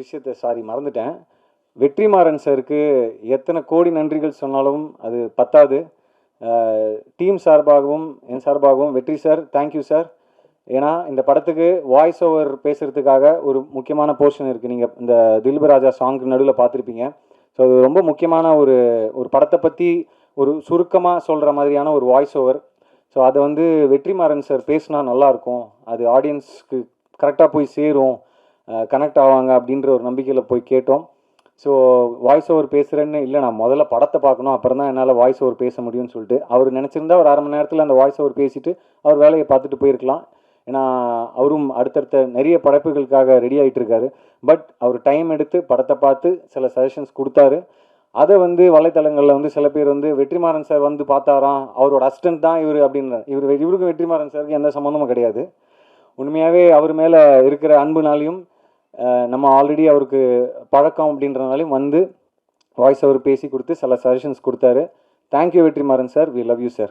விஷயத்தை மறந்துட்டேன். வெற்றிமாறன் சாருக்கு எத்தனை கோடி நன்றிகள் சொன்னாலும் அது பத்தாது. டீம் சார்பாகவும் என் சார்பாகவும் வெற்றி சார், தேங்க்யூ சார். ஏன்னா இந்த படத்துக்கு வாய்ஸ் ஓவர் பேசுகிறதுக்காக ஒரு முக்கியமான போர்ஷன் இருக்குது. நீங்கள் இந்த தில்பராஜா சாங்க்கு நடுவில் பார்த்துருப்பீங்க. ஸோ அது ரொம்ப முக்கியமான ஒரு ஒரு படத்தை பற்றி ஒரு சுருக்கமாக சொல்கிற மாதிரியான ஒரு வாய்ஸ் ஓவர். ஸோ அதை வந்து வெற்றிமாறன் சார் பேசினா நல்லாயிருக்கும், அது ஆடியன்ஸ்க்கு கரெக்டாக போய் சேரும், கனெக்ட் ஆவாங்க அப்படின்ற ஒரு நம்பிக்கையில் போய் கேட்டோம். ஸோ வாய்ஸ் ஓவர் பேசுகிறேன்னு இல்லை, நான் முதல்ல படத்தை பார்க்கணும், அப்புறம் தான் என்னால் வாய்ஸ் ஓவர் பேச முடியும்னு சொல்லிட்டு அவர் நினச்சிருந்தா ஒரு அரை மணி நேரத்தில் அந்த வாய்ஸ் ஓவர் பேசிவிட்டு அவர் வேலையை பார்த்துட்டு போயிருக்கலாம். ஏன்னா அவரும் அடுத்தடுத்த நிறைய படைப்புகளுக்காக ரெடி ஆகிட்டு இருக்காரு. பட் அவர் டைம் எடுத்து படத்தை பார்த்து சில சஜஷன்ஸ் கொடுத்தாரு. அதை வந்து வலைத்தளங்களில் வந்து சில பேர் வந்து வெற்றிமாறன் சார் வந்து பார்த்தாராம், அவரோட அசிஸ்டன்ட் தான் இவர் அப்படின்னு. இவருக்கும் வெற்றிமாறன் சாருக்கு எந்த சம்மந்தமும் கிடையாது. உண்மையாகவே அவர் மேலே இருக்கிற அன்புனாலையும் நம்ம ஆல்ரெடி அவருக்கு பழக்கம் அப்படின்றனாலையும் வந்து வாய்ஸ் ஓவர் பேசி கொடுத்து சில சஜஷன்ஸ் கொடுத்தாரு. Thank you Vetrimaaran sir, we love you sir.